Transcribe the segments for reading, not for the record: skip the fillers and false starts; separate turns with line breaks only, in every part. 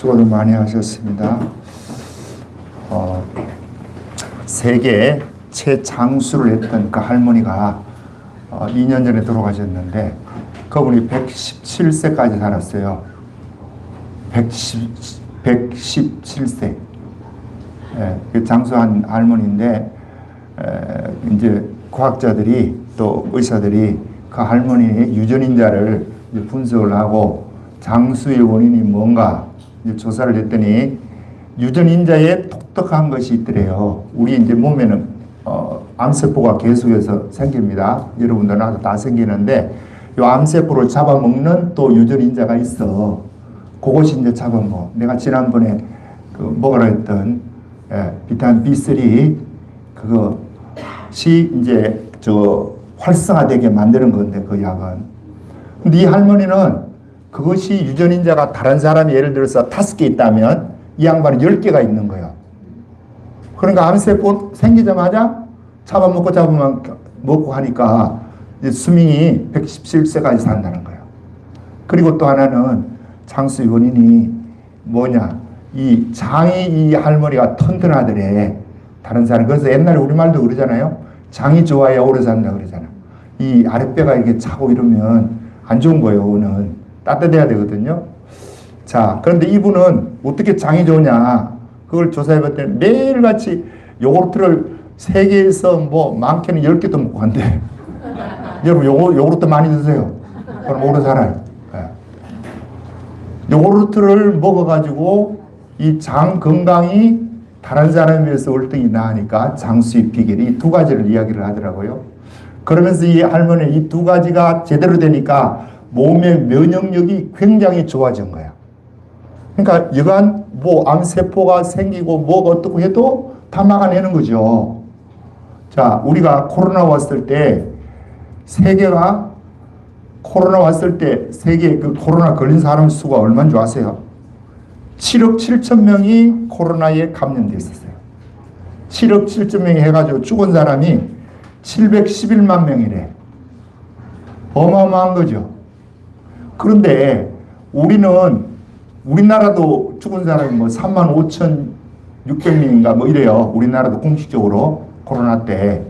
수고를 많이 하셨습니다. 세계 최장수를 했던 그 할머니가 2년 전에 돌아가셨는데 그분이 117세까지 살았어요. 117세. 그 장수한 할머니인데 이제 과학자들이 또 의사들이 그 할머니의 유전인자를 분석을 하고 장수의 원인이 뭔가 조사를 했더니 유전인자에 독특한 것이 있더래요. 우리 이제 몸에는 암세포가 계속해서 생깁니다. 여러분들 나도 다 생기는데 이 암세포를 잡아먹는 또 유전인자가 있어. 그것이 이제 잡아먹어. 내가 지난번에 먹으라 했던 비타민 B3 그것이 이제 활성화되게 만드는 건데 그 약은. 근데 이 할머니는 그것이 유전인자가 다른 사람이 예를 들어서 5개 있다면 이 양반은 10개가 있는 거예요. 그러니까 암세포 생기자마자 먹고 하니까 수명이 117세까지 산다는 거예요. 그리고 또 하나는 장수의 원인이 뭐냐. 이 장이 이 할머니가 튼튼하더래. 다른 사람. 그래서 옛날에 우리말도 그러잖아요. 장이 좋아야 오래 산다 그러잖아. 이 아랫배가 이렇게 차고 이러면 안 좋은 거예요. 오는. 따뜻해야 되거든요. 자, 그런데 이분은 어떻게 장이 좋으냐. 그걸 조사해 봤더니 매일같이 요구르트를 3개에서 뭐 많게는 10개도 먹고 간대. 여러분 요구르트 많이 드세요. 그럼 오래 살아요. 요구르트를 먹어가지고 이 장 건강이 다른 사람에 비해서 월등히 나으니까 장수의 비결이 2가지를 이야기를 하더라고요. 그러면서 이 할머니 이 2가지가 제대로 되니까 몸의 면역력이 굉장히 좋아진 거야. 그러니까 여간 뭐 암세포가 생기고 뭐가 어떻고 해도 다 막아내는 거죠. 자, 우리가 코로나 왔을 때 세계가 코로나 왔을 때 세계 그 코로나 걸린 사람 수가 얼마인 줄 아세요? 7억 7천 명이 코로나에 감염되어 있었어요. 7억 7천 명이 해가지고 죽은 사람이 711만 명이래. 어마어마한 거죠. 그런데 우리나라도 죽은 사람이 뭐 35,600명인가 뭐 이래요. 우리나라도 공식적으로 코로나 때.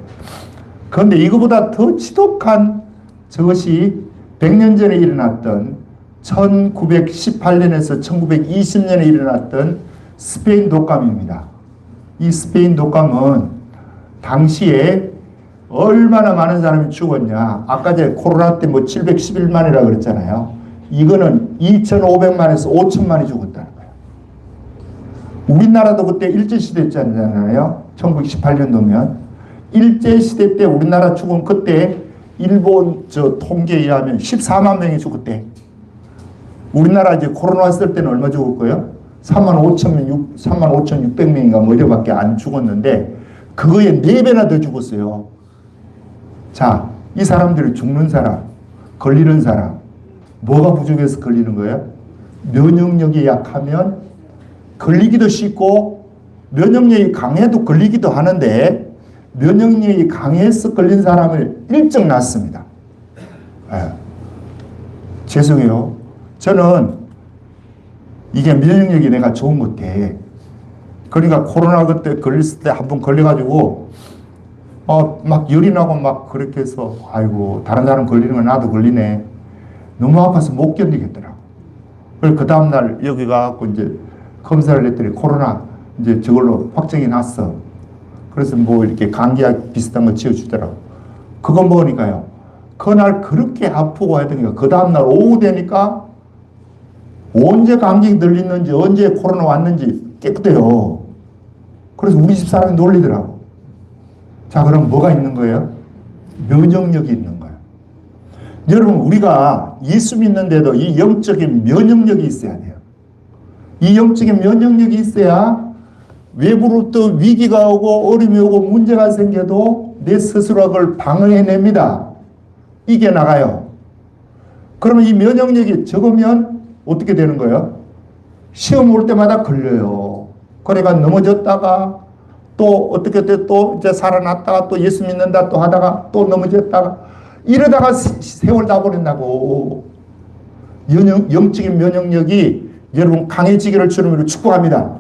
그런데 이거보다 더 지독한 저것이 100년 전에 일어났던 1918년에서 1920년에 일어났던 스페인 독감입니다. 이 스페인 독감은 당시에 얼마나 많은 사람이 죽었냐. 아까 전에 코로나 때 뭐 711만이라고 그랬잖아요. 이거는 2,500만에서 5천만이 죽었다는 거예요. 우리나라도 그때 일제시대 있잖아요. 1918년도면. 일제시대 때 우리나라 죽은 그때 일본 통계에 의하면 14만 명이 죽었대. 우리나라 이제 코로나 왔을 때는 얼마 죽을 거예요? 35,600명인가 뭐 이래밖에 안 죽었는데 그거에 4배나 더 죽었어요. 자, 이 사람들이 죽는 사람, 걸리는 사람, 뭐가 부족해서 걸리는 거예요? 면역력이 약하면 걸리기도 쉽고 면역력이 강해도 걸리기도 하는데 면역력이 강해서 걸린 사람을 일찍 낳습니다. 죄송해요. 저는 이게 면역력이 내가 좋은 것 같아. 그러니까 코로나 그때 걸렸을 때 한번 걸려가지고 막 열이 나고 막 그렇게 해서 아이고 다른 사람 걸리는 거 나도 걸리네. 너무 아파서 못 견디겠더라고. 그래서 그 다음날 여기 가갖고 이제 검사를 했더니 코로나 이제 저걸로 확정이 났어. 그래서 뭐 이렇게 감기약 비슷한 거 지어주더라고. 그거 먹으니까요. 그날 그렇게 아프고 하더니까 그 다음날 오후 되니까 언제 감기 들리는지 언제 코로나 왔는지 깨끗해요. 그래서 우리 집 사람이 놀리더라고. 자, 그럼 뭐가 있는 거예요? 면역력이 있는 거예요. 여러분, 우리가 예수 믿는데도 이 영적인 면역력이 있어야 돼요. 이 영적인 면역력이 있어야 외부로부터 위기가 오고 어려움이 오고 문제가 생겨도 내 스스로가 그걸 방어해냅니다. 이겨나가요. 그러면 이 면역력이 적으면 어떻게 되는 거예요? 시험 올 때마다 걸려요. 그러니까 넘어졌다가 또 어떻게 또 이제 살아났다가 또 예수 믿는다 또 하다가 또 넘어졌다가 이러다가 세월 다 보낸다고. 영적인 면역력이 여러분 강해지기를 주님으로 축복합니다.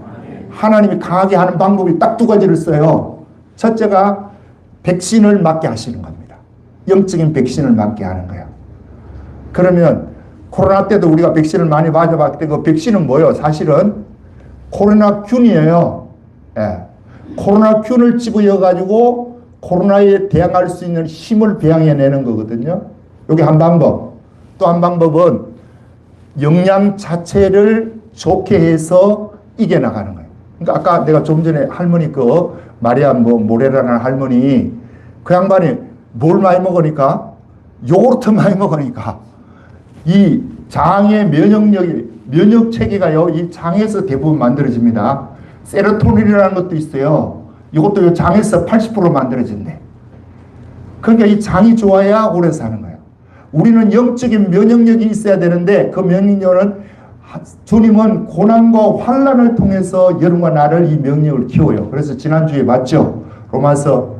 하나님이 강하게 하는 방법이 딱 두 가지를 써요. 첫째가 백신을 맞게 하시는 겁니다. 영적인 백신을 맞게 하는 거예요. 그러면 코로나 때도 우리가 백신을 많이 맞아봤을 때 그 백신은 뭐예요? 사실은 코로나균이에요. 예. 코로나균을 집어여가지고 코로나에 대항할 수 있는 힘을 배양해내는 거거든요. 여기 한 방법. 또 한 방법은 영양 자체를 좋게 해서 이겨나가는 거예요. 그러니까 아까 내가 좀 전에 할머니 마리아 모레라는 할머니 그 양반이 뭘 많이 먹으니까 요구르트 많이 먹으니까 이 장의 면역 체계가요, 이 장에서 대부분 만들어집니다. 세로토닌이라는 것도 있어요. 이것도 이 장에서 80% 만들어진대. 그러니까 이 장이 좋아야 오래 사는 거예요. 우리는 영적인 면역력이 있어야 되는데 그 면역력은 주님은 고난과 환난을 통해서 여러분과 나를 이 명령을 키워요. 그래서 지난주에 봤죠? 로마서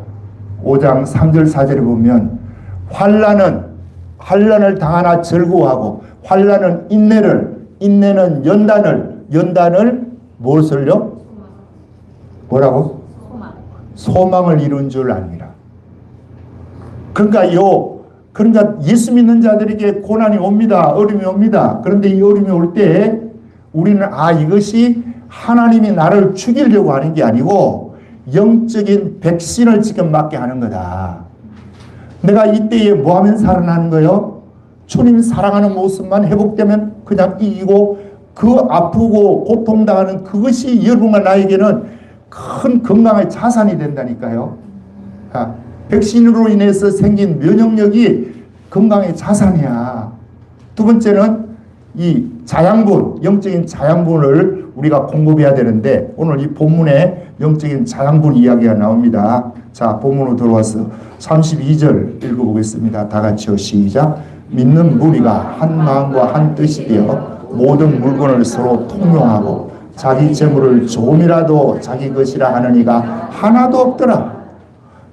5장 3절 4절에 보면 환난을 당하나 즐거워하고 환난은 인내는 연단을 무엇을요? 뭐라고? 소망을 이룬 줄 압니다. 그러니까 예수 믿는 자들에게 고난이 옵니다. 어려움이 옵니다. 그런데 이 어려움이 올 때 우리는 이것이 하나님이 나를 죽이려고 하는 게 아니고 영적인 백신을 지금 맞게 하는 거다. 내가 이때에 뭐 하면 살아나는 거예요? 주님 사랑하는 모습만 회복되면 그냥 이기고 그 아프고 고통당하는 그것이 여러분과 나에게는 큰 건강의 자산이 된다니까요. 백신으로 인해서 생긴 면역력이 건강의 자산이야. 두 번째는 이 자양분, 영적인 자양분을 우리가 공급해야 되는데 오늘 이 본문에 영적인 자양분 이야기가 나옵니다. 자, 본문으로 들어와서 32절 읽어보겠습니다. 다 같이요. 시작. 믿는 무리가 한 마음과 한 뜻이 되어 모든 물건을 서로 통용하고 자기 재물을 조금이라도 자기 것이라 하는 이가 하나도 없더라.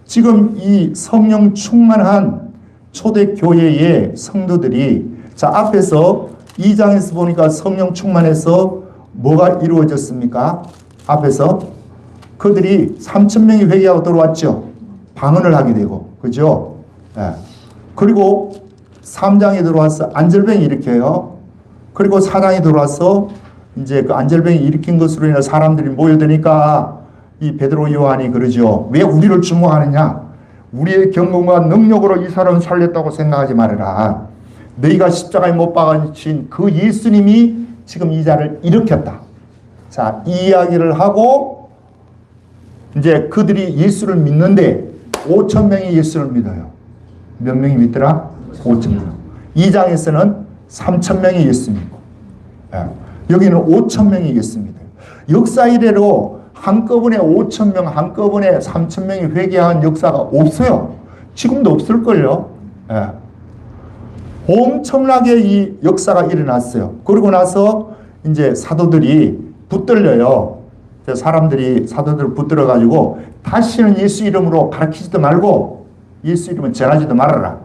지금 이 성령 충만한 초대교회의 성도들이 자 앞에서 2장에서 보니까 성령 충만해서 뭐가 이루어졌습니까? 앞에서 그들이 3,000명이 회개하고 들어왔죠. 방언을 하게 되고 그죠? 네. 그리고 3장에 들어와서 안절병이 일으켜요. 그리고 4장에 들어와서 이제 그 안절병이 일으킨 것으로 인해 사람들이 모여드니까 이 베드로 요한이 그러죠. 왜 우리를 주목하느냐? 우리의 경건과 능력으로 이 사람을 살렸다고 생각하지 말아라. 너희가 십자가에 못 박으신 그 예수님이 지금 이 자를 일으켰다. 자, 이 이야기를 하고 이제 그들이 예수를 믿는데 5,000명이 예수를 믿어요. 몇 명이 믿더라? 5,000명. 2장에서는 3,000명이 예수 믿고 여기는 5,000명이 예수 믿어요. 역사 이래로 한꺼번에 5,000명, 한꺼번에 3,000명이 회개한 역사가 없어요. 지금도 없을걸요. 예. 엄청나게 이 역사가 일어났어요. 그러고 나서 이제 사도들이 붙들려요. 사도들 붙들어가지고 다시는 예수 이름으로 가르치지도 말고 예수 이름은 전하지도 말아라.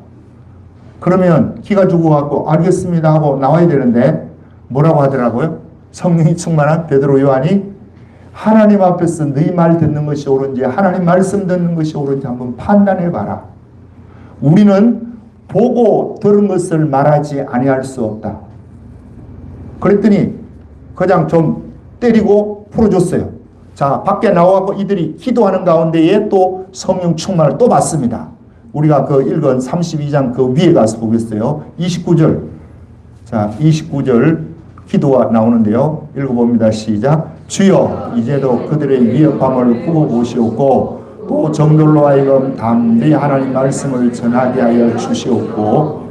그러면 기가 죽어갖고 알겠습니다 하고 나와야 되는데 뭐라고 하더라고요? 성령이 충만한 베드로 요한이 하나님 앞에서 너희 말 듣는 것이 옳은지 하나님 말씀 듣는 것이 옳은지 한번 판단해봐라. 우리는 보고 들은 것을 말하지 아니할 수 없다. 그랬더니 그냥 좀 때리고 풀어줬어요. 자, 밖에 나와서 이들이 기도하는 가운데에 또 성령 충만을 또 받습니다. 우리가 그 읽은 32장 그 위에 가서 보겠어요. 29절. 자, 29절 기도가 나오는데요. 읽어봅니다. 시작. 주여 이제도 그들의 위협함을 굽어보시옵고 또 정돌로 하여금 담대히 하나님 말씀을 전하게 하여 주시옵고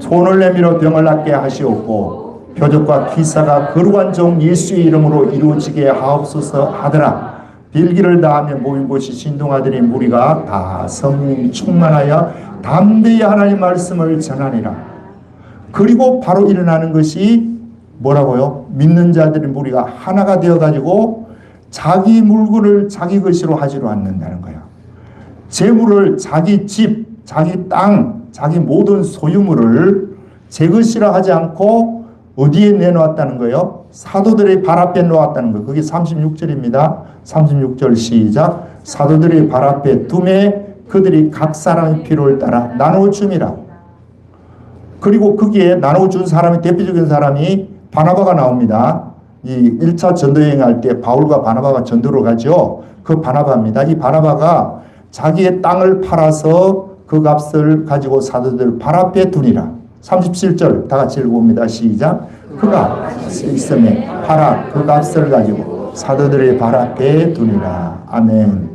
손을 내밀어 병을 낫게 하시옵고 표적과 기사가 거룩한 종 예수의 이름으로 이루어지게 하옵소서 하더라. 빌기를 다하며 모인 곳이 진동하더니 무리가 다 성령이 충만하여 담대히 하나님 말씀을 전하니라. 그리고 바로 일어나는 것이 뭐라고요? 믿는 자들의 무리가 하나가 되어가지고 자기 물건을 자기 것으로 하지로 않는다는 거야. 재물을 자기 집, 자기 땅, 자기 모든 소유물을 제 것이라 하지 않고 어디에 내놓았다는 거예요? 사도들의 발 앞에 놓았다는 거예요. 그게 36절입니다. 36절 시작. 사도들의 발 앞에 두매 그들이 각 사람의 필요를 따라 나누어 줌이라. 그리고 거기에 나누어 준 사람의 대표적인 사람이 바나바가 나옵니다. 이 1차 전도 여행할 때 바울과 바나바가 전도로 가죠. 그 바나바입니다. 이 바나바가 자기의 땅을 팔아서 그 값을 가지고 사도들 발 앞에 두니라. 37절 다 같이 읽어봅니다. 시작. 그가 있음에 팔아 그 값을 가지고 사도들의 발 앞에 두니라. 아멘.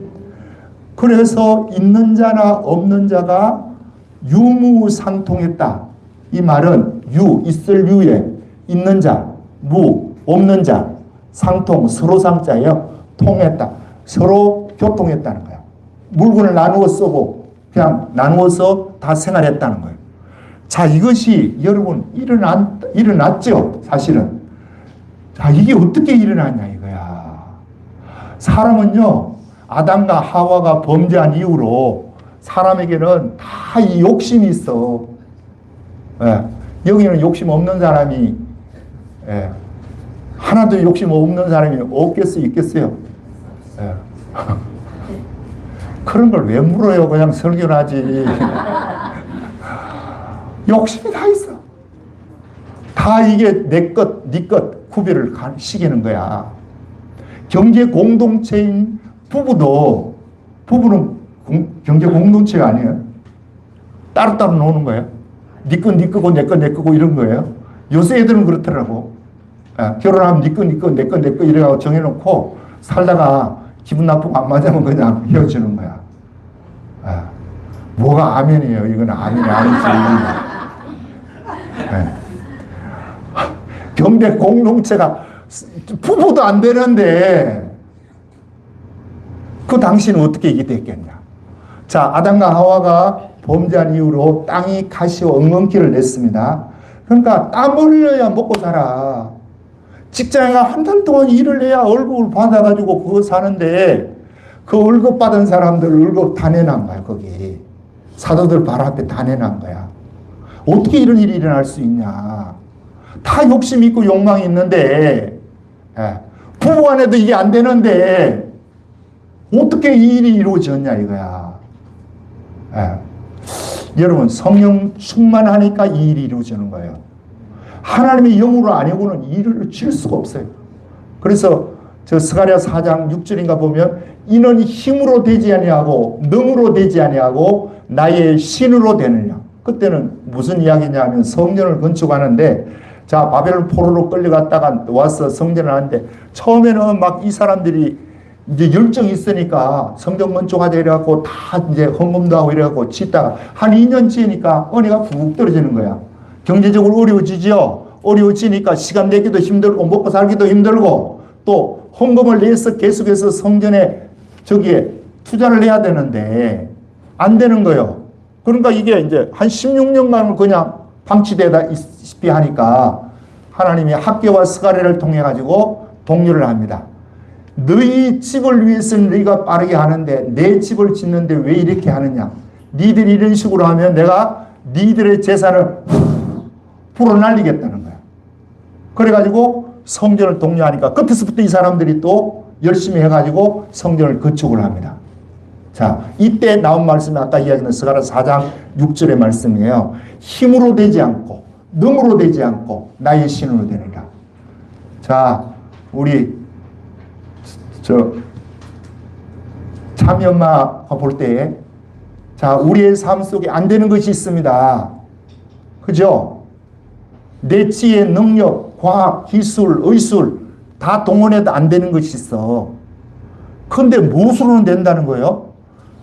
그래서 있는 자나 없는 자가 유무상통했다. 이 말은 있을 유에 있는 자, 무, 없는 자, 상통, 서로 상자예요. 통했다. 서로 교통했다는 거예요. 물건을 나누어 쓰고 그냥 나누어서 다 생활했다는 거예요. 자, 이것이 여러분 일어났죠. 사실은. 자, 이게 어떻게 일어났냐 이거야. 사람은요, 아담과 하와가 범죄한 이후로 사람에게는 다 이 욕심이 있어. 예. 여기는 욕심 없는 사람이, 예. 하나도 욕심 없는 사람이 없겠어요, 있겠어요? 예. 그런 걸 왜 물어요? 그냥 설교를 하지. 욕심이 다 있어. 다 이게 내 것, 네 것 구별을 시키는 거야. 경제 공동체인 부부는 경제 공동체가 아니에요. 따로따로 노는 거예요. 네 거, 네 거고 내 거, 내 거고 이런 거예요. 요새 애들은 그렇더라고. 결혼하면 네 거, 네 거, 내 거, 내 거 이래가지고 정해놓고 살다가 기분 나쁘고 안 맞으면 그냥 헤어지는 거야. 뭐가 아멘이에요? 이건 아멘이 아니지. 경제 공동체가 부부도 안 되는데 그 당시는 어떻게 이게 됐겠냐. 자, 아담과 하와가 범죄한 이후로 땅이 가시와 엉겅퀴를 냈습니다. 그러니까 땀 흘려야 먹고 살아. 직장에 한 달 동안 일을 해야 월급을 받아가지고 그거 사는데 그 월급 받은 사람들 월급 다 내놓은 거야. 거기 사도들 발 앞에 다 내놓은 거야. 어떻게 이런 일이 일어날 수 있냐. 다 욕심 있고 욕망이 있는데, 부부간에도 이게 안 되는데 어떻게 이 일이 이루어졌냐 이거야. 여러분, 성령 충만하니까 이 일이 이루어지는 거예요. 하나님의 영으로 아니고는 일을 질 수가 없어요. 그래서 저 스가랴 4장 6절인가 보면 이는 힘으로 되지 아니하고 능으로 되지 아니하고 나의 신으로 되느냐. 그때는 무슨 이야기냐 하면 성전을 건축하는데, 자, 바벨론 포로로 끌려갔다가 와서 성전을 하는데 처음에는 막 이 사람들이 이제 열정이 있으니까 성전 건축하자 이래갖고 다 이제 헌금도 하고 이래갖고 짓다가 한 2년 지으니까 은혜가 푹 떨어지는 거야. 경제적으로 어려워지죠. 어려워지니까 시간 내기도 힘들고 먹고 살기도 힘들고 또 헌금을 내서 계속해서 성전에 저기에 투자를 해야 되는데 안 되는 거예요. 그러니까 이게 이제 한 16년간을 그냥 방치되다시피 하니까 하나님이 학개와 스가랴를 통해 가지고 독려를 합니다. 너희 집을 위해서는 너희가 빠르게 하는데 내 집을 짓는데 왜 이렇게 하느냐. 니들이 이런 식으로 하면 내가 니들의 재산을 불어날리겠다는 거야. 그래가지고 성전을 독려하니까 끝에서부터 이 사람들이 또 열심히 해가지고 성전을 건축을 합니다. 자, 이때 나온 말씀이 아까 이야기는 스가랴 4장 6절의 말씀이에요. 힘으로 되지 않고 능으로 되지 않고 나의 신으로 되느니라. 자, 우리 참이 엄마가 볼 때, 자, 우리의 삶 속에 안 되는 것이 있습니다. 그죠? 내 지혜, 능력, 과학, 기술, 의술 다 동원해도 안 되는 것이 있어. 그런데 무엇으로는 된다는 거예요?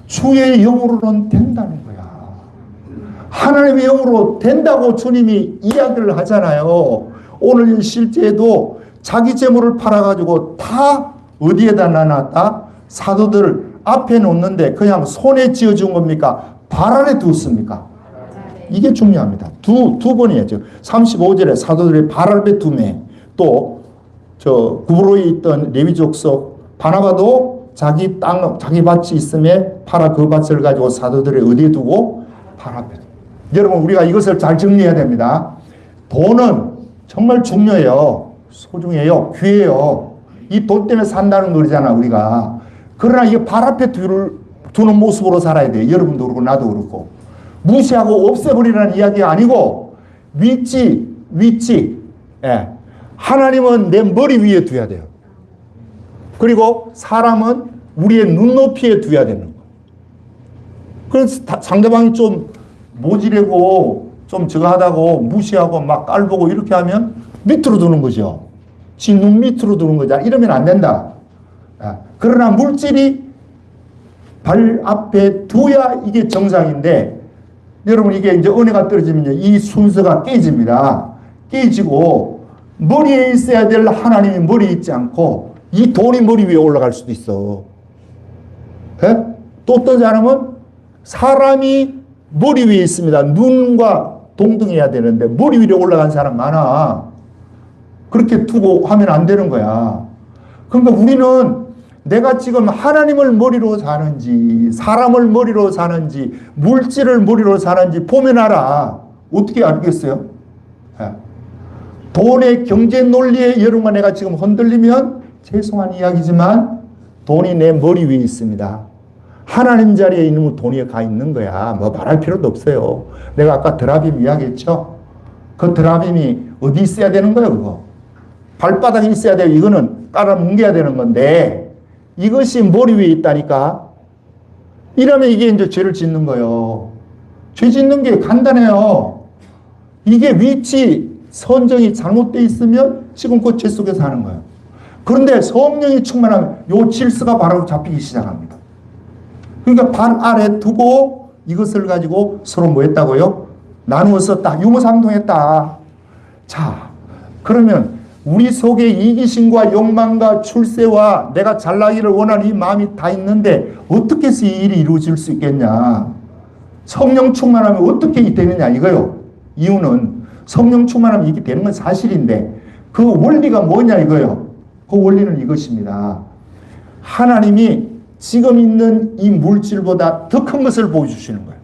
주의 영으로는 된다는 거야. 하나님의 영으로 된다고 주님이 이야기를 하잖아요. 오늘 실제도 자기 재물을 팔아가지고 다 어디에다 놔놨다? 사도들 앞에 놓는데 그냥 손에 쥐어준 겁니까? 발 아래 두었습니까? 이게 중요합니다. 두 번이었죠. 35절에 사도들의 발 앞에 두매, 또 구브로에 있던 레위 족속 바나바도 자기 땅, 자기 밭이 있음에 팔아 그 밭을 가지고 사도들의 어디에 두고? 발 앞에. 여러분, 우리가 이것을 잘 정리해야 됩니다. 돈은 정말 중요해요. 소중해요. 귀해요. 이 돈 때문에 산다는 거잖아, 우리가. 그러나 이게 발 앞에 두는 모습으로 살아야 돼. 여러분도 그렇고, 나도 그렇고. 무시하고 없애버리라는 이야기가 아니고, 위치. 예. 하나님은 내 머리 위에 두어야 돼요. 그리고 사람은 우리의 눈높이에 두어야 되는 거예요. 그래서 상대방이 좀 모질하고, 좀 저거 하다고 무시하고 막 깔보고 이렇게 하면 밑으로 두는 거죠. 지 눈 밑으로 두는 거잖아. 이러면 안 된다. 그러나 물질이 발 앞에 두야 이게 정상인데, 여러분 이게 이제 은혜가 떨어지면 이 순서가 깨집니다. 깨지고 머리에 있어야 될 하나님이 머리에 있지 않고 이 돈이 머리 위에 올라갈 수도 있어. 예? 또 어떤 사람은 사람이 머리 위에 있습니다. 눈과 동등해야 되는데 머리 위로 올라간 사람 많아. 그렇게 두고 하면 안 되는 거야. 그러니까 우리는 내가 지금 하나님을 머리로 사는지 사람을 머리로 사는지 물질을 머리로 사는지 보면 알아. 어떻게 알겠어요? 돈의 경제 논리에 여러분과 내가 지금 흔들리면 죄송한 이야기지만 돈이 내 머리 위에 있습니다. 하나님 자리에 있는 돈이 가 있는 거야. 뭐 말할 필요도 없어요. 내가 아까 드라빔 이야기했죠? 그 드라빔이 어디 있어야 되는 거예요, 그거? 발바닥에 있어야 돼요. 이거는 깔아 뭉개야 되는 건데 이것이 머리 위에 있다니까. 이러면 이게 이제 죄를 짓는 거예요. 죄 짓는 게 간단해요. 이게 위치, 선정이 잘못되어 있으면 지금 그 죄 속에 사는 거예요. 그런데 성령이 충만하면 요 질서가 바로 잡히기 시작합니다. 그러니까 발 아래 두고 이것을 가지고 서로 뭐 했다고요? 나누어 썼다. 유무상통했다. 자, 그러면 우리 속에 이기심과 욕망과 출세와 내가 잘나기를 원하는 이 마음이 다 있는데 어떻게 해서 이 일이 이루어질 수 있겠냐? 성령 충만하면 어떻게 되느냐 이거요. 이유는 성령 충만하면 이게 되는 건 사실인데 그 원리가 뭐냐 이거요. 그 원리는 이것입니다. 하나님이 지금 있는 이 물질보다 더 큰 것을 보여주시는 거예요.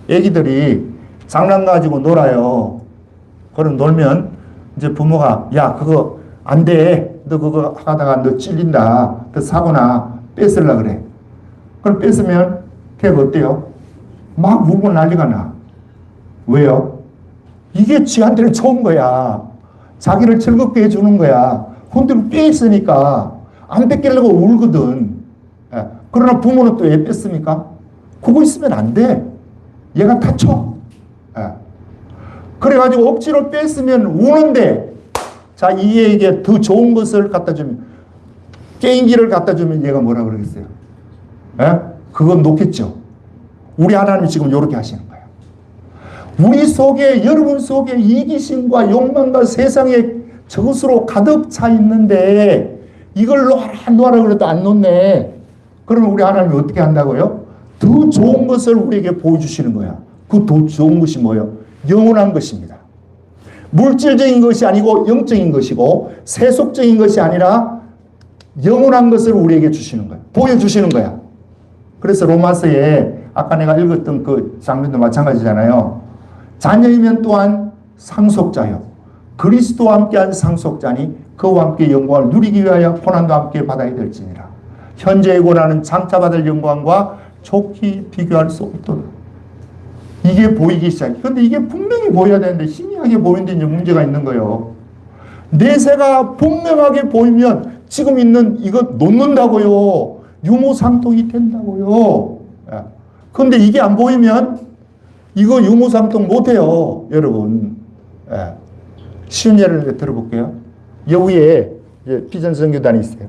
애기들이 장난 가지고 놀아요. 그럼 놀면 이제 부모가 야 그거 안 돼. 너 그거 하다가 너 찔린다. 그 사고나 뺏으려고 그래. 그럼 뺏으면 걔가 어때요? 막 울고 난리가 나. 왜요? 이게 지한테는 좋은 거야. 자기를 즐겁게 해주는 거야. 근데 뺏으니까 안 뺏기려고 울거든. 그러나 부모는 또 왜 뺐습니까? 그거 있으면 안 돼. 얘가 다쳐. 그래가지고 억지로 뺐으면 우는데, 자, 이 애에게 더 좋은 것을 갖다 주면, 게임기를 갖다 주면 얘가 뭐라 그러겠어요? 그건 놓겠죠. 우리 하나님이 지금 이렇게 하시는 거예요. 우리 속에, 여러분 속에 이기심과 욕망과 세상의 저것으로 가득 차 있는데, 이걸 놓아라 그래도 안 놓네. 그러면 우리 하나님이 어떻게 한다고요? 더 좋은 것을 우리에게 보여주시는 거야. 그 더 좋은 것이 뭐예요? 영원한 것입니다. 물질적인 것이 아니고 영적인 것이고 세속적인 것이 아니라 영원한 것을 우리에게 주시는 거야. 보여주시는 거야. 그래서 로마서에 아까 내가 읽었던 그 장면도 마찬가지잖아요. 자녀이면 또한 상속자요. 그리스도와 함께한 상속자니 그와 함께 영광을 누리기 위하여 고난도 함께 받아야 될지니라. 현재의 고난은 장차 받을 영광과 좋게 비교할 수 없도록. 이게 보이기 시작해. 그런데 이게 분명히 보여야 되는데 희미하게 보이는데 이제 문제가 있는 거예요. 내세가 분명하게 보이면 지금 있는 이거 놓는다고요. 유무상통이 된다고요. 그런데 이게 안 보이면 이거 유무상통 못해요. 여러분. 쉬운 예를 들어볼게요. 여기에 비전선교단이 있어요.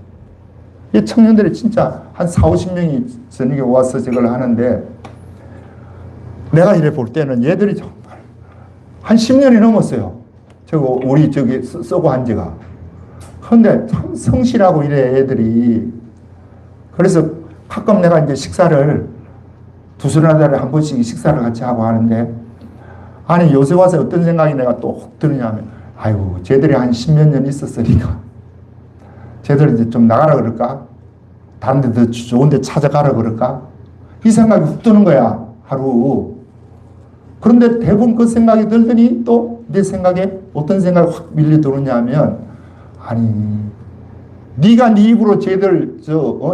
이 청년들이 진짜 한 40-50명이 저녁에 와서 저걸 하는데 내가 이래 볼 때는 얘들이 정말 한 10년이 넘었어요. 저거 우리 저기 쓰고 한 지가. 그런데 참 성실하고 이래 애들이. 그래서 가끔 내가 이제 식사를 두서나 달에 한 번씩 식사를 같이 하고 하는데 아니 요새 와서 어떤 생각이 내가 또 혹 드느냐면 아이고 쟤들이 한 10몇 년 있었으니까 쟤들 이제 좀 나가라 그럴까? 다른 데 더 좋은 데 찾아가라 그럴까? 이 생각이 훅 드는 거야, 하루. 그런데 대부분 그 생각이 들더니 또 내 생각에 어떤 생각이 확 밀려 들어오냐 하면 아니, 네가 네 입으로 쟤들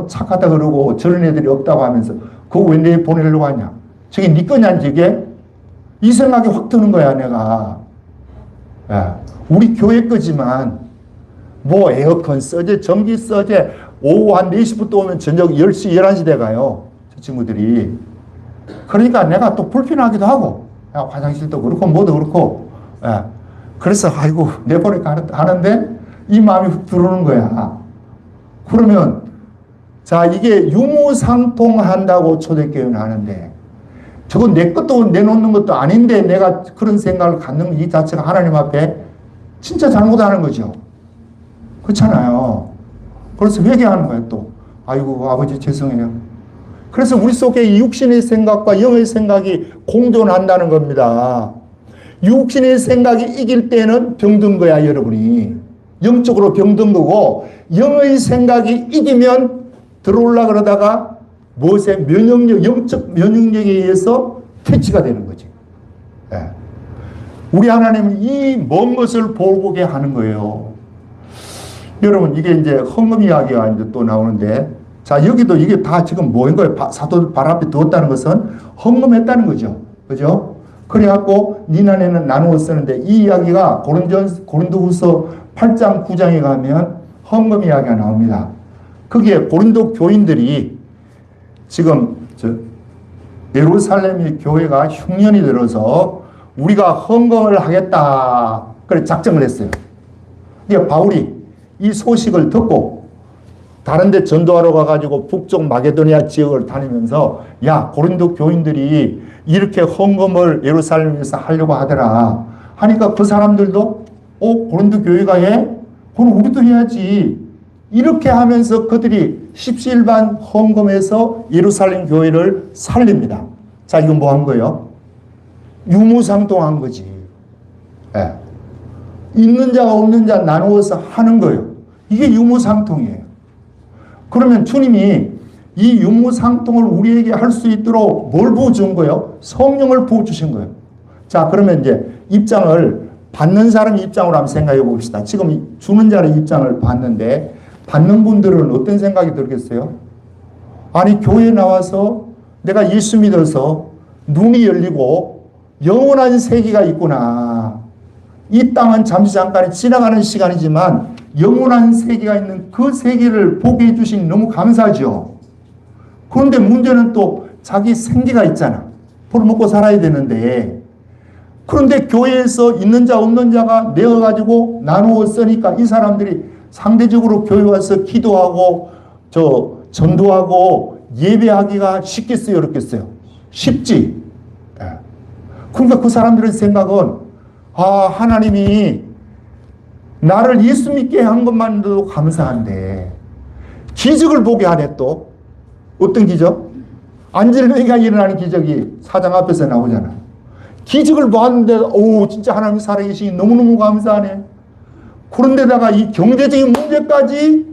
착하다 그러고 저런 애들이 없다고 하면서 그거 왜 내 보내려고 하냐? 저게 네 거냐 저게? 이 생각이 확 드는 거야 내가. 야, 우리 교회 거지만 뭐 에어컨 써제, 전기 써제, 오후 한 4시부터 오면 저녁 10시, 11시 돼가요. 저 친구들이. 그러니까 내가 또 불편하기도 하고, 야, 화장실도 그렇고, 뭐도 그렇고, 야, 그래서, 아이고, 내버리까 하는데, 이 마음이 훅 들어오는 거야. 그러면, 자, 이게 유무상통한다고 초대교회는 하는데, 저건 내 것도 내놓는 것도 아닌데, 내가 그런 생각을 갖는 이 자체가 하나님 앞에 진짜 잘못하는 거죠. 그렇잖아요. 그래서 회개하는 거예요, 또. 아이고, 아버지 죄송해요. 그래서 우리 속에 이 육신의 생각과 영의 생각이 공존한다는 겁니다. 육신의 생각이 이길 때는 병든 거야, 여러분이. 영적으로 병든 거고, 영의 생각이 이기면 들어올라 그러다가 무엇에 면역력, 영적 면역력에 의해서 퇴치가 되는 거지. 네. 우리 하나님은 이 먼 것을 보게 하는 거예요. 여러분, 이게 이제 헌금 이야기가 이제 또 나오는데, 자, 여기도 이게 다 지금 뭐인 거예요? 사도들 발 앞에 두었다는 것은 헌금했다는 거죠. 그죠? 그래갖고, 니난에는 나누어 쓰는데, 이 이야기가 고린도후서 8장, 9장에 가면 헌금 이야기가 나옵니다. 거기에 고린도 교인들이 지금, 예루살렘의 교회가 흉년이 들어서 우리가 헌금을 하겠다. 그래, 작정을 했어요. 이게 바울이 이 소식을 듣고 다른 데 전도하러 가가지고 북쪽 마게도니아 지역을 다니면서 야, 고린도 교인들이 이렇게 헌금을 예루살렘에서 하려고 하더라 하니까 그 사람들도 고린도 교회가 해? 그럼 우리도 해야지. 이렇게 하면서 그들이 십시일반 헌금해서 예루살렘 교회를 살립니다. 자, 이건 뭐 한 거예요? 유무상통한 거지. 예. 있는 자가 없는 자 나누어서 하는 거예요. 이게 유무상통이에요. 그러면 주님이 이 유무상통을 우리에게 할 수 있도록 뭘 부어준 거예요? 성령을 부어주신 거예요. 자, 그러면 이제 입장을 받는 사람 입장으로 한번 생각해 봅시다. 지금 주는 자의 입장을 봤는데 받는 분들은 어떤 생각이 들겠어요? 아니, 교회에 나와서 내가 예수 믿어서 눈이 열리고 영원한 세계가 있구나. 이 땅은 잠시 잠깐 지나가는 시간이지만 영원한 세계가 있는 그 세계를 보게 해주신 너무 감사하죠. 그런데 문제는 또 자기 생계가 있잖아. 벌어먹고 살아야 되는데. 그런데 교회에서 있는 자 없는 자가 내어가지고 나누어 쓰니까 이 사람들이 상대적으로 교회 와서 기도하고 전도하고 예배하기가 쉽겠어요, 어렵겠어요? 쉽지. 그러니까 그 사람들의 생각은 하나님이 나를 예수 믿게 한 것만으로도 감사한데 기적을 보게 하네. 또 어떤 기적? 안질병이가 일어나는 기적이 4장 앞에서 나오잖아. 기적을 보았는데 진짜 하나님 살아계시니 너무너무 감사하네. 그런데다가 이 경제적인 문제까지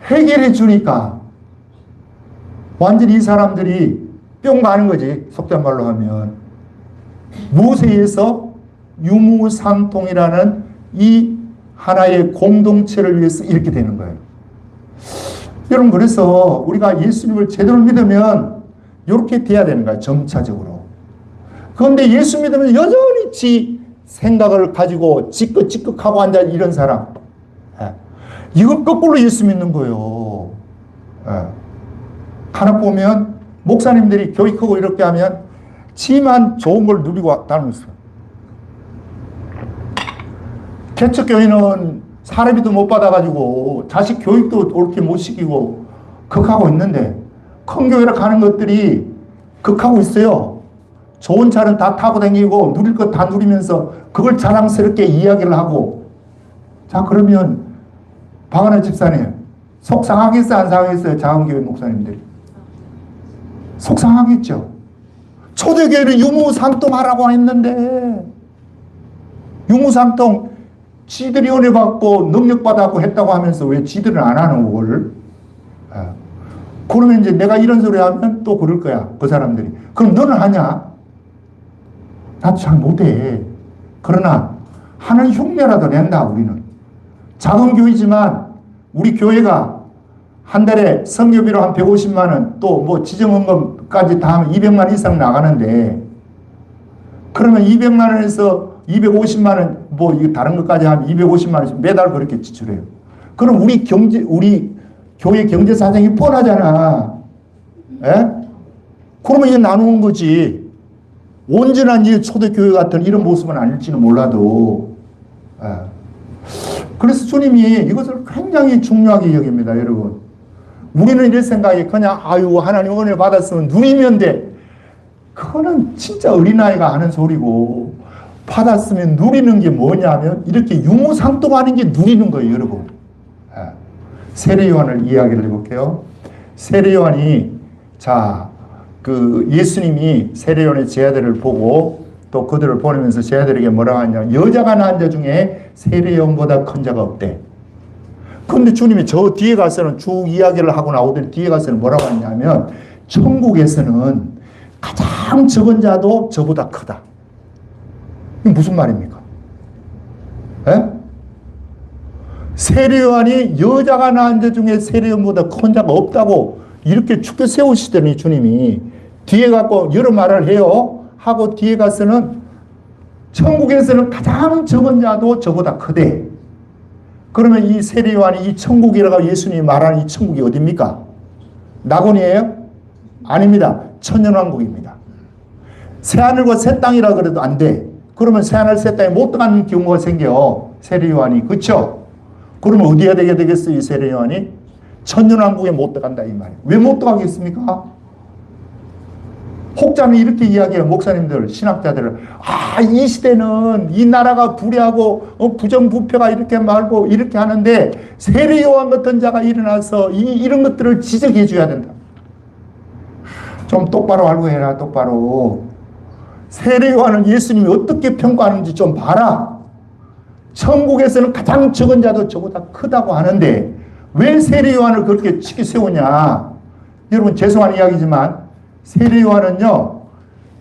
해결해 주니까 완전히 이 사람들이 뿅 가는 거지. 속된 말로 하면. 무엇에 의해서? 유무상통이라는 이 하나의 공동체를 위해서 이렇게 되는 거예요. 여러분, 그래서 우리가 예수님을 제대로 믿으면 이렇게 돼야 되는 거예요. 점차적으로. 그런데 예수 믿으면 여전히 지 생각을 가지고 찌끄찌끄하고 앉아 이런 사람. 이건 거꾸로 예수 믿는 거예요. 하나 보면 목사님들이 교육하고 이렇게 하면 지만 좋은 걸 누리고 다니면서. 개척교회는 사례비도 못 받아가지고 자식 교육도 옳게 못 시키고 극하고 있는데 큰 교회로 가는 것들이 극하고 있어요. 좋은 차는 다 타고 다니고 누릴 것 다 누리면서 그걸 자랑스럽게 이야기를 하고. 자, 그러면 박은혜 집사님 속상하겠어요, 안 상하겠어요? 작은교회 목사님들이 속상하겠죠. 초대교회는 유무상통하라고 했는데 유무상통 지들이 은혜 받고 능력 받았고 했다고 하면서 왜 지들은 안 하는 거를? 그러면 이제 내가 이런 소리 하면 또 그럴 거야, 그 사람들이. 그럼 너는 하냐? 나도 잘 못해. 그러나 하는 흉내라도 낸다, 우리는. 작은 교회지만 우리 교회가 한 달에 선교비로 한 150만 원, 또 뭐 지정헌금까지 다 하면 200만 원 이상 나가는데, 그러면 200만 원에서 250만 원, 뭐 이거 다른 것까지 하면 250만 원씩 매달 그렇게 지출해요. 그럼 우리 교회 경제 사정이 뻔하잖아. 예? 그러면 이게 나누는 거지. 온전한 이 초대교회 같은 이런 모습은 아닐지는 몰라도. 예. 그래서 주님이 이것을 굉장히 중요하게 여깁니다, 여러분. 우리는 이런 생각이 그냥, 아유, 하나님 은혜 받았으면 누리면 돼. 그거는 진짜 어린아이가 하는 소리고, 받았으면 누리는 게 뭐냐면, 이렇게 유무상통하는 게 누리는 거예요, 여러분. 예. 세례 요한을 이야기를 해볼게요. 세례 요한이, 자, 예수님이 세례 요한의 제자들을 보고, 또 그들을 보내면서 제자들에게 뭐라고 하냐면, 여자가 낳은 자 중에 세례 요한보다 큰 자가 없대. 그런데 주님이 저 뒤에 가서는 쭉 이야기를 하고 나오더니 뒤에 가서는 뭐라고 하냐면, 천국에서는 가장 적은 자도 저보다 크다. 이게 무슨 말입니까? 에? 세례 요한이 여자가 낳은 자 중에 세례 요한보다 큰 자가 없다고 이렇게 축켜 세우시더니 주님이 뒤에 갖고 여러 말을 해요. 하고 뒤에 가서는 천국에서는 가장 적은 자도 저보다 크대. 그러면 이 세례 요한이 이 천국이라고 예수님이 말하는 이 천국이 어디입니까? 낙원이에요? 아닙니다. 천년왕국입니다. 새하늘과 새 땅이라 그래도 안 돼. 그러면 새하늘 새 땅에 못 들어가는 경우가 생겨. 세례 요한이. 그렇죠? 그러면 어디에 되게 되겠어요? 이 세례 요한이? 천년왕국에 못 들어간다 이 말이에요. 왜 못 들어가겠습니까? 혹자는 이렇게 이야기해요. 목사님들, 신학자들은. 이 시대는 이 나라가 불의하고 부정부패가 이렇게 말고 이렇게 하는데 세례 요한 같은 자가 일어나서 이런 것들을 지적해 줘야 된다. 좀 똑바로 알고 해라. 똑바로. 세례 요한은 예수님이 어떻게 평가하는지 좀 봐라. 천국에서는 가장 적은 자도 저보다 크다고 하는데 왜 세례 요한을 그렇게 치켜 세우냐. 여러분 죄송한 이야기지만 세례 요한은요,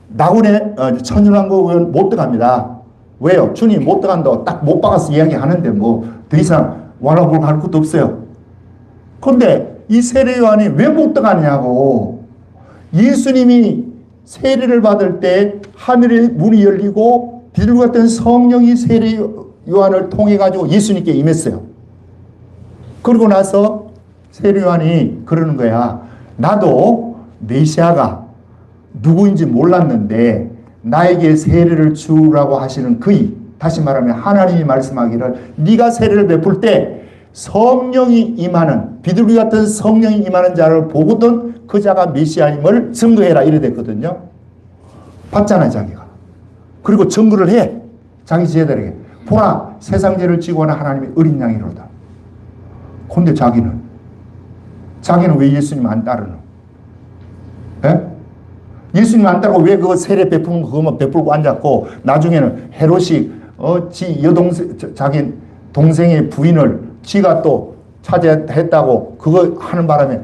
낙원에 천년왕국은 못 들어갑니다. 왜요? 주님 못 들어간다고 딱 못 박아서 이야기하는데 뭐 더 이상 와라볼 할 것도 없어요. 그런데 이 세례 요한이 왜 못 들어가냐고. 예수님이 세례를 받을 때 하늘의 문이 열리고 비둘기 같은 성령이 세례 요한을 통해 가지고 예수님께 임했어요. 그러고 나서 세례 요한이 그러는 거야. 나도 메시아가 누구인지 몰랐는데 나에게 세례를 주라고 하시는 그이, 다시 말하면 하나님이 말씀하기를 네가 세례를 베풀 때 성령이 임하는, 비둘기 같은 성령이 임하는 자를 보거든 그 자가 메시아임을 증거해라 이래 됐거든요. 봤잖아요 자기가. 그리고 증거를 해. 자기 제자들에게. 보라 세상 죄를 지고 하는 하나님의 어린 양이로다. 그런데 자기는 왜 예수님 안 따르노? 예? 예수님 안 따르고 왜 그거 세례 베푸는 그거만 베풀고 앉았고 나중에는 헤롯이 자기 동생의 부인을 지가 또 차지했다고 그거 하는 바람에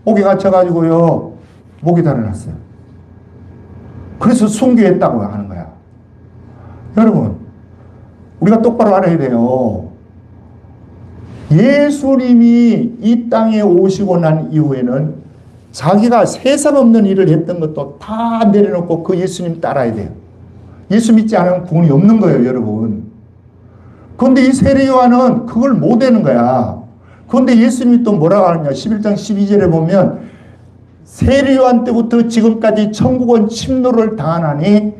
목에 갇혀가지고요 목이 달아났어요. 그래서 순교했다고 하는 거야. 여러분 우리가 똑바로 알아야 돼요. 예수님이 이 땅에 오시고 난 이후에는 자기가 세상 없는 일을 했던 것도 다 내려놓고 그 예수님 따라야 돼요. 예수 믿지 않으면 구원이 없는 거예요, 여러분. 그런데 이 세례 요한은 그걸 못 하는 거야. 그런데 예수님이 또 뭐라고 하느냐. 11장 12절에 보면 세례 요한 때부터 지금까지 천국은 침노를 당하나니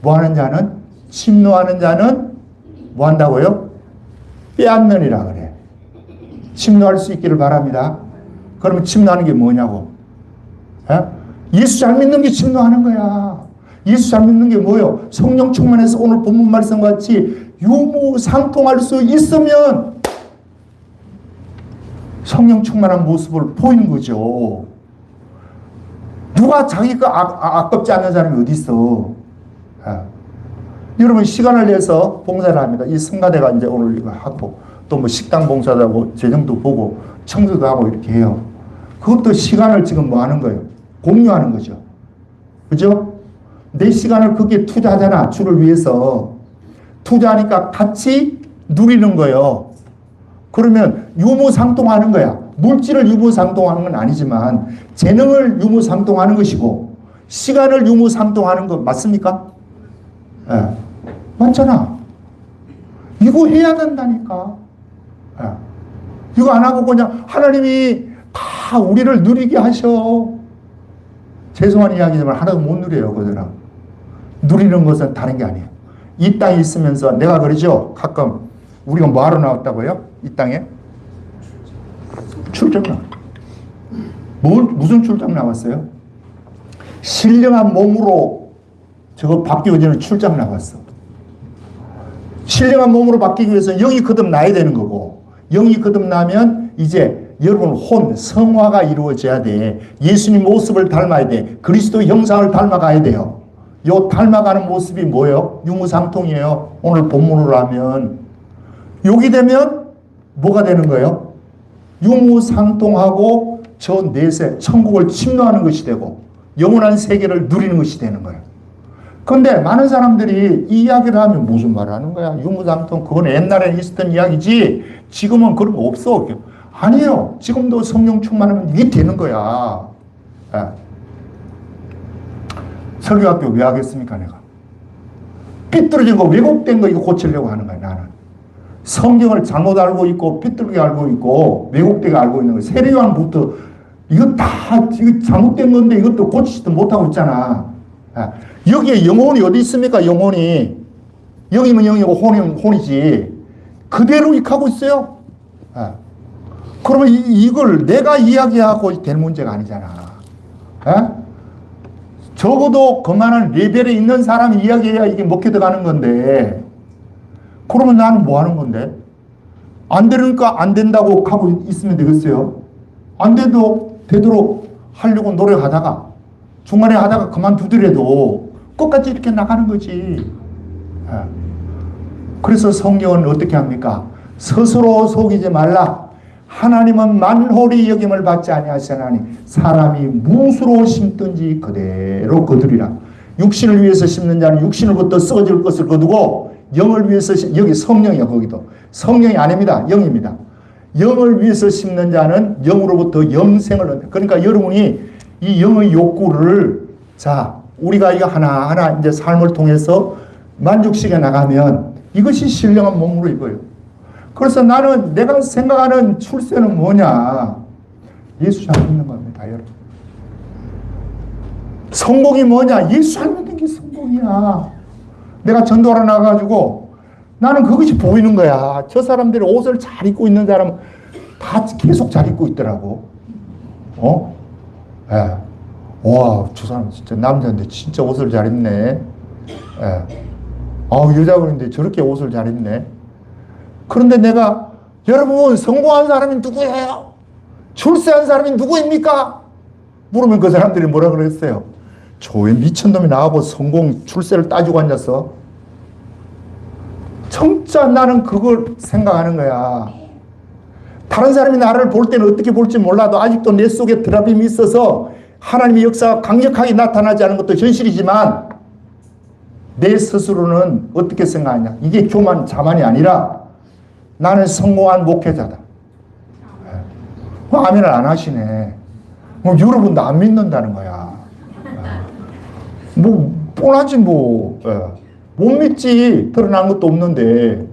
뭐하는 자는? 침노하는 자는 뭐 한다고요? 빼앗느니라 그래. 침노할 수 있기를 바랍니다. 그러면 침노하는 게 뭐냐고. 에? 예수 잘 믿는 게 침노하는 거야. 예수 잘 믿는 게 뭐예요? 성령 충만해서 오늘 본문 말씀 같이 유무상통할 수 있으면 성령 충만한 모습을 보이는 거죠. 누가 자기가 아깝지 않은 사람이 어디 있어. 여러분 시간을 내서 봉사를 합니다. 이 성가대가 이제 오늘 이거 하고 또 뭐 식당 봉사도 하고 재정도 보고 청소도 하고 이렇게 해요. 그것도 시간을 지금 뭐 하는 거예요? 공유하는 거죠. 그죠? 내 시간을 거기에 투자하잖아. 주를 위해서. 투자하니까 같이 누리는 거예요. 그러면 유무상통하는 거야. 물질을 유무상통하는 건 아니지만 재능을 유무상통하는 것이고 시간을 유무상통하는 거 맞습니까? 예. 맞잖아. 이거 해야 된다니까. 예. 이거 안 하고 그냥 하나님이 다 우리를 누리게 하셔. 죄송한 이야기지만 하나도 못 누려요, 그들은. 누리는 것은 다른 게 아니에요. 이 땅에 있으면서 내가 그러죠. 가끔 우리가 뭐 하러 나왔다고요? 이 땅에? 출장 나왔어요. 무슨 출장 나왔어요? 신령한 몸으로 저거 바뀌기 전에 출장 나왔어. 신령한 몸으로 바뀌기 위해서 영이 거듭나야 되는 거고 영이 거듭나면 이제 여러분 성화가 이루어져야 돼. 예수님 모습을 닮아야 돼. 그리스도 형상을 닮아가야 돼요. 요 닮아가는 모습이 뭐예요? 유무상통이에요. 오늘 본문으로 하면 여기 되면 뭐가 되는 거예요? 유무상통하고 저 내세 천국을 침노하는 것이 되고 영원한 세계를 누리는 것이 되는 거예요. 그런데 많은 사람들이 이 이야기를 하면 무슨 말을 하는 거야? 유무상통 그건 옛날에 있었던 이야기지 지금은 그런 거 없어. 아니에요. 지금도 성령 충만하면 이게 되는 거야. 예. 설교학교 왜 하겠습니까 내가? 삐뚤어진 거 왜곡된 거 이거 고치려고 하는 거야 나는. 성경을 잘못 알고 있고 삐뚤게 알고 있고 왜곡되게 알고 있는 거. 세례요한부터 이거 다 이거 잘못된 건데 이것도 고치지도 못하고 있잖아. 예. 여기에 영혼이 어디 있습니까? 영혼이. 영이면 영이고 혼이면 혼이지. 그대로 익하고 있어요. 예. 그러면 이걸 내가 이야기하고 될 문제가 아니잖아. 에? 적어도 그만한 레벨에 있는 사람이 이야기해야 이게 먹혀 들어가는 건데 그러면 나는 뭐 하는 건데? 안 되니까 안 된다고 하고 있으면 되겠어요? 안 돼도 되도록 하려고 노력하다가 중간에 하다가 그만두더라도 끝까지 이렇게 나가는 거지. 에. 그래서 성경은 어떻게 합니까? 스스로 속이지 말라. 하나님은 만홀히 여김을 받지 아니하시나니 사람이 무엇으로 심든지 그대로 거두리라. 육신을 위해서 심는 자는 육신으로부터 썩어질 것을 거두고 영을 위해서 여기 성령이야. 거기도 성령이 아닙니다. 영입니다. 영을 위해서 심는 자는 영으로부터 영생을 얻는다. 그러니까 여러분이 이 영의 욕구를 자 우리가 이거 하나하나 이제 삶을 통해서 만족시켜 나가면 이것이 신령한 몸으로 입어요. 그래서 나는 내가 생각하는 출세는 뭐냐? 예수 잘 믿는 겁니다, 여러분. 성공이 뭐냐? 예수 잘 믿는 게 성공이야. 내가 전도하러 나가가지고 나는 그것이 보이는 거야. 저 사람들이 옷을 잘 입고 있는 사람은 다 계속 잘 입고 있더라고. 예. 와, 저 사람 진짜 남자인데 진짜 옷을 잘 입네. 예. 여자분인데 저렇게 옷을 잘 입네. 그런데 내가 여러분 성공한 사람이 누구예요? 출세한 사람이 누구입니까? 물으면 그 사람들이 뭐라 그랬어요? 저 왜 미친놈이 나하고 성공 출세를 따지고 앉았어? 진짜 나는 그걸 생각하는 거야. 다른 사람이 나를 볼 때는 어떻게 볼지 몰라도 아직도 내 속에 드라빔이 있어서 하나님의 역사가 강력하게 나타나지 않은 것도 현실이지만 내 스스로는 어떻게 생각하냐? 이게 교만, 자만이 아니라 나는 성공한 목회자다. 아멘을 안 하시네. 여러분도 안 믿는다는 거야. 뻔하지 뭐. 못 믿지. 드러난 것도 없는데.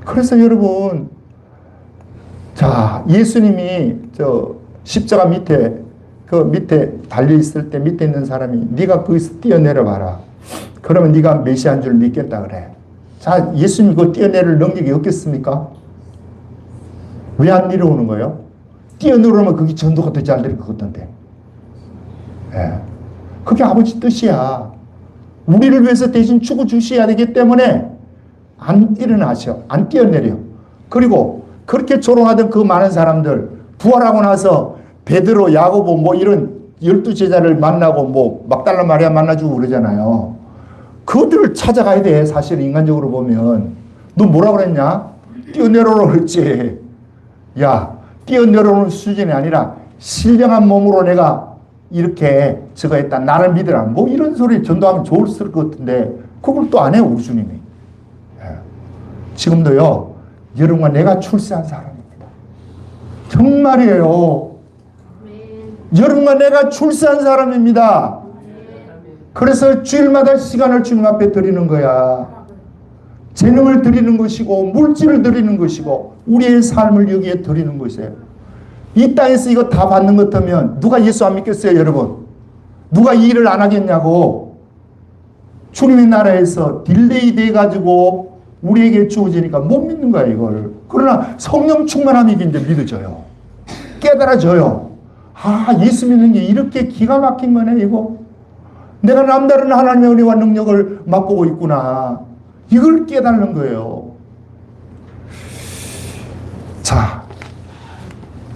그래서 여러분, 자, 예수님이 저 십자가 밑에 그 밑에 달려 있을 때 밑에 있는 사람이 네가 거기서 뛰어내려 봐라. 그러면 네가 메시아인 줄 믿겠다 그래. 자, 예수님 그거 뛰어내릴 능력이 없겠습니까? 왜 안 내려오는 거예요? 뛰어내려오면 그게 전도가 더 잘 될 것 같던데. 예. 그게 아버지 뜻이야. 우리를 위해서 대신 죽어주셔야 되기 때문에 안 일어나셔. 안 뛰어내려. 그리고 그렇게 조롱하던 그 많은 사람들 부활하고 나서 베드로, 야고보 뭐 이런 12제자를 만나고 뭐 막달라 마리아 만나주고 그러잖아요. 그들을 찾아가야 돼. 사실 인간적으로 보면. 너 뭐라 그랬냐? 뛰어내려오라 그랬지. 야, 뛰어내려오는 수준이 아니라 신령한 몸으로 내가 이렇게 저거 했다. 나를 믿으라. 뭐 이런 소리 전도하면 좋을 것 같은데 그걸 또 안 해요. 우리 주님이. 예. 지금도요. 여러분과 내가 출세한 사람입니다. 정말이에요. 여러분과 내가 출세한 사람입니다. 그래서 주일마다 시간을 주님 앞에 드리는 거야. 재능을 드리는 것이고 물질을 드리는 것이고 우리의 삶을 여기에 드리는 것이에요. 이 땅에서 이거 다 받는 것 같으면 누가 예수 안 믿겠어요, 여러분? 누가 이 일을 안 하겠냐고. 주님의 나라에서 딜레이 돼가지고 우리에게 주어지니까 못 믿는 거야, 이걸. 그러나 성령 충만함이 이제 믿어져요. 깨달아져요. 아, 예수 믿는 게 이렇게 기가 막힌 거네, 이거. 내가 남다른 하나님의 은혜와 능력을 맛보고 있구나. 이걸 깨닫는 거예요. 자,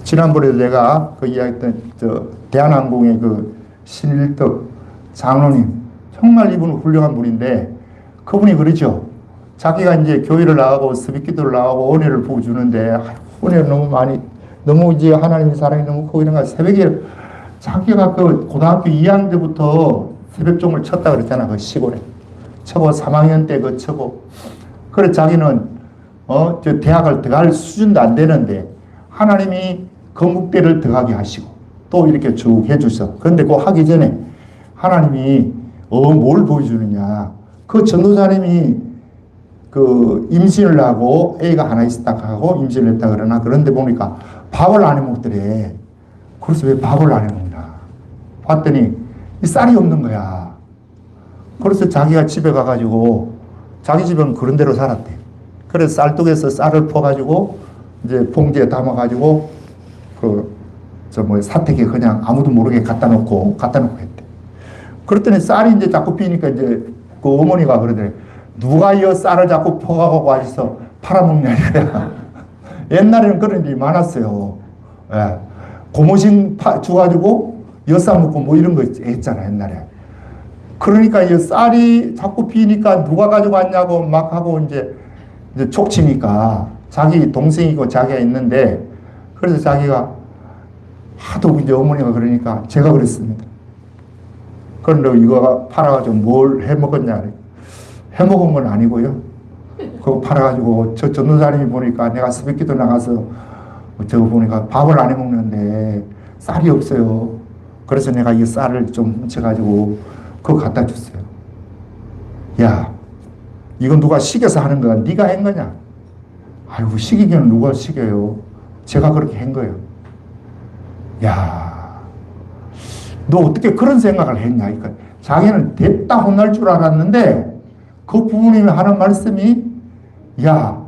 지난번에 내가 그 이야기했던 대한항공의 그 신일덕 장로님, 정말 이분은 훌륭한 분인데, 그분이 그러죠. 자기가 이제 교회를 나가고 스비기도를 나가고 은혜를 부어주는데, 은혜를 너무 많이, 너무 이제 하나님의 사랑이 너무 크고 이런 거 새벽에 자기가 그 고등학교 2학년 때부터 새벽종을 쳤다 그랬잖아, 그 시골에. 쳐고 3학년 때 그 쳐고. 그래 자기는 저 대학을 들어갈 수준도 안 되는데 하나님이 건국대를 들어가게 하시고 또 이렇게 쭉 해주셔. 그런데 그 하기 전에 하나님이 뭘 보여주느냐. 그 전도사님이 그 임신을 하고 애가 하나 있었다 하고 임신을 했다 그러나 그런데 보니까 밥을 안 해 먹더래. 그래서 왜 밥을 안 해 먹나. 봤더니 이 쌀이 없는 거야. 그래서 자기가 집에 가가지고 자기 집은 그런 대로 살았대. 그래서 쌀떡에서 쌀을 퍼가지고 이제 봉지에 담아가지고 사택에 그냥 아무도 모르게 갖다 놓고 했대. 그랬더니 쌀이 이제 자꾸 비니까 이제 그 어머니가 그러더래. 누가 이 쌀을 자꾸 퍼가고 와서 팔아먹냐 이거야. 옛날에는 그런 일이 많았어요. 예. 고무신 주가지고 엿사 먹고 뭐 이런 거 했잖아, 옛날에. 그러니까 이 쌀이 자꾸 비니까 누가 가져갔냐고 막 하고 이제 촉치니까 자기 동생이고 자기가 있는데 그래서 자기가 하도 이제 어머니가 그러니까 제가 그랬습니다. 그런데 이거 팔아가지고 뭘 해 먹었냐. 해 먹은 건 아니고요. 그거 팔아가지고 저 전도사님이 보니까 내가 새벽기도 나가서 저거 보니까 밥을 안 해 먹는데 쌀이 없어요. 그래서 내가 이 쌀을 좀 훔쳐가지고 그거 갖다 줬어요. 야, 이건 누가 시켜서 하는 거야? 네가 한 거냐? 아이고, 시키기는 누가 시켜요? 제가 그렇게 한 거예요. 야, 너 어떻게 그런 생각을 했냐? 그러니까 자기는 됐다 혼날 줄 알았는데 그 부모님이 하는 말씀이 야,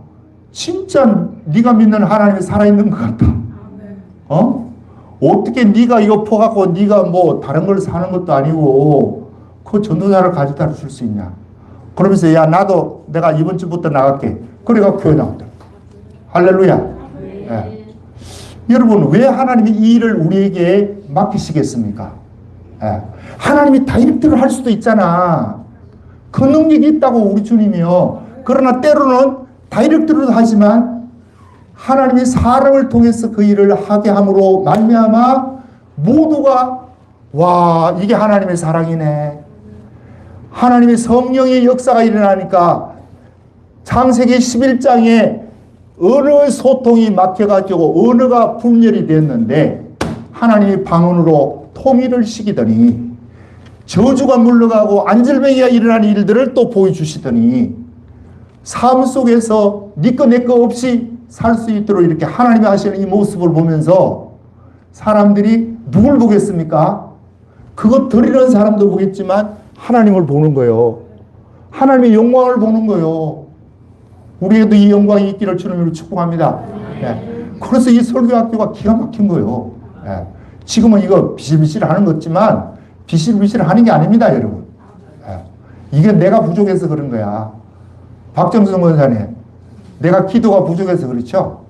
진짜 네가 믿는 하나님이 살아있는 것 같다. 어떻게 네가 이거 퍼갖고 네가 뭐 다른 걸 사는 것도 아니고 그 전도자를 가져다 줄 수 있냐. 그러면서 야, 나도 내가 이번 주부터 나갈게. 그래가 교회 나온다. 할렐루야. 예. 여러분, 왜 하나님이 이 일을 우리에게 맡기시겠습니까? 예. 하나님이 다이렉트를 할 수도 있잖아. 그 능력이 있다고 우리 주님이요. 그러나 때로는 다이렉트로도 하지만 하나님이 사람을 통해서 그 일을 하게 함으로 말미암아 모두가 와, 이게 하나님의 사랑이네. 하나님의 성령의 역사가 일어나니까 창세기 11장에 언어 소통이 막혀가지고 언어가 분열이 됐는데 하나님이 방언으로 통일을 시키더니 저주가 물러가고 안절병이가 일어나는 일들을 또 보여주시더니 삶 속에서 네 거 내 거 없이 살 수 있도록 이렇게 하나님이 하시는 이 모습을 보면서 사람들이 누굴 보겠습니까? 그거 드리는 사람도 보겠지만 하나님을 보는 거예요. 하나님의 영광을 보는 거예요. 우리에게도 이 영광이 있기를 주님으로 축복합니다. 네. 그래서 이 설교학교가 기가 막힌 거예요. 네. 지금은 이거 비실비실 하는 것 같지만 비실비실 하는 게 아닙니다, 여러분. 네. 이게 내가 부족해서 그런 거야. 박정선 권사님, 내가 기도가 부족해서 그렇죠?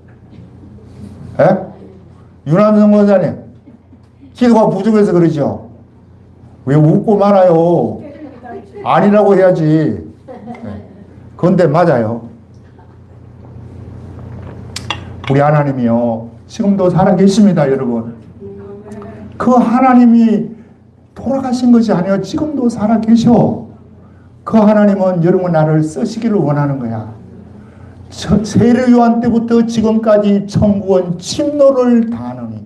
예? 윤한성 권사님, 기도가 부족해서 그러죠? 왜 웃고 말아요? 아니라고 해야지. 그런데 맞아요. 우리 하나님이요, 지금도 살아계십니다, 여러분. 그 하나님이 돌아가신 것이 아니라 지금도 살아계셔. 그 하나님은 여러분 나를 쓰시기를 원하는 거야. 세례 요한 때부터 지금까지 천국은 침노를 당하느니,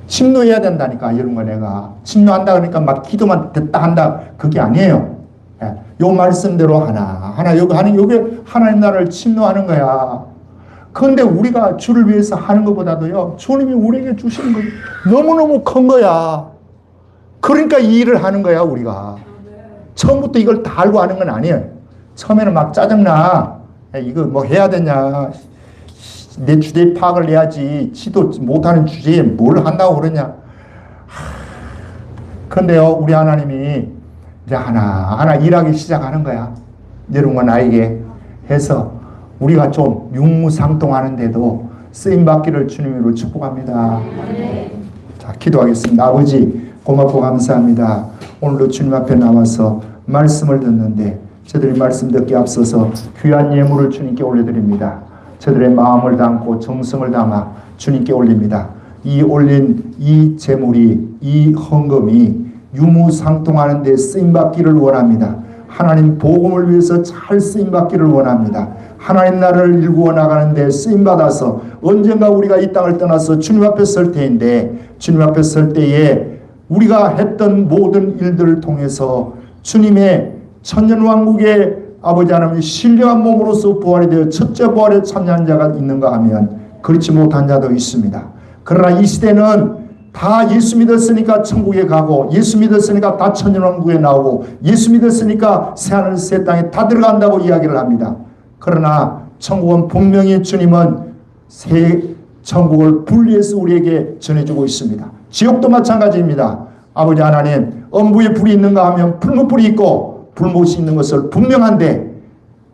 침노해야 된다니까. 이런 거 내가 침노한다 그러니까 막 기도만 됐다 한다 그게 아니에요. 요 말씀대로 하나 여기 하나님 나라를 침노하는 거야. 그런데 우리가 주를 위해서 하는 것보다도요, 주님이 우리에게 주시는 거 너무너무 큰 거야. 그러니까 이 일을 하는 거야. 우리가 처음부터 이걸 다 알고 하는 건 아니에요. 처음에는 막 짜증나. 이거 뭐 해야 되냐, 내 주제 파악을 해야지, 지도 못하는 주제에 뭘 한다고 그러냐. 그런데요, 우리 하나님이 이제 하나하나 일하기 시작하는 거야. 이런 거 나에게 해서 우리가 좀 융무상통하는데도 쓰임받기를 주님으로 축복합니다. 자, 기도하겠습니다. 아버지, 고맙고 감사합니다. 오늘도 주님 앞에 나와서 말씀을 듣는데 저들이 말씀 듣기 앞서서 귀한 예물을 주님께 올려드립니다. 저들의 마음을 담고 정성을 담아 주님께 올립니다. 이 올린 이 제물이, 이 헌금이 유무상통하는 데 쓰임받기를 원합니다. 하나님 복음을 위해서 잘 쓰임받기를 원합니다. 하나님 나라를 일구어 나가는 데 쓰임받아서 언젠가 우리가 이 땅을 떠나서 주님 앞에 설 때인데, 주님 앞에 설 때에 우리가 했던 모든 일들을 통해서 주님의 천년왕국의 아버지 하나님이 신령한 몸으로서 부활이 되어 첫째 부활에 참여한 자가 있는가 하면 그렇지 못한 자도 있습니다. 그러나 이 시대는 다 예수 믿었으니까 천국에 가고, 예수 믿었으니까 다 천년왕국에 나오고, 예수 믿었으니까 새하늘 새 땅에 다 들어간다고 이야기를 합니다. 그러나 천국은 분명히 주님은 새 천국을 분리해서 우리에게 전해주고 있습니다. 지옥도 마찬가지입니다. 아버지 하나님, 엄부에 불이 있는가 하면 풀무불이 있고 불못이 있는 것을 분명한데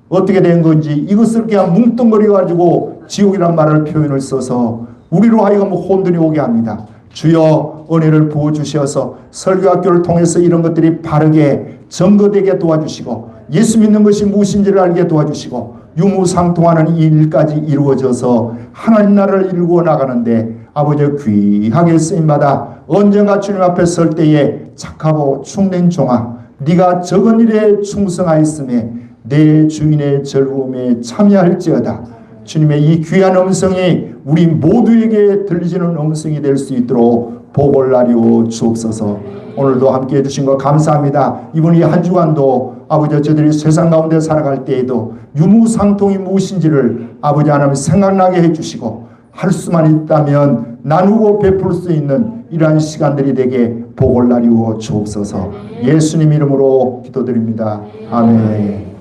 어떻게 된 건지 이것을 그냥 뭉뚱거려가지고 지옥이란 말을 표현을 써서 우리로 하여금 혼돈이 오게 합니다. 주여 은혜를 부어주셔서 설교학교를 통해서 이런 것들이 바르게 점거되게 도와주시고, 예수 믿는 것이 무엇인지를 알게 도와주시고, 유무상통하는 이 일까지 이루어져서 하나님 나라를 이루어 나가는데 아버지 귀하게 쓰임받아 언젠가 주님 앞에 설 때에 착하고 충된 종아, 네가 적은 일에 충성하였음에 내 주인의 즐거움에 참여할지어다. 주님의 이 귀한 음성이 우리 모두에게 들리시는 음성이 될 수 있도록 복을 나리오 주옵소서. 오늘도 함께해 주신 것 감사합니다. 이번 이 한 주간도 아버지 저들이 세상 가운데 살아갈 때에도 유무상통이 무엇인지를 아버지 하나님 생각나게 해주시고, 할 수만 있다면 나누고 베풀 수 있는 이러한 시간들이 되게 복을 나리오 주옵소서. 예수님 이름으로 기도드립니다. 아멘.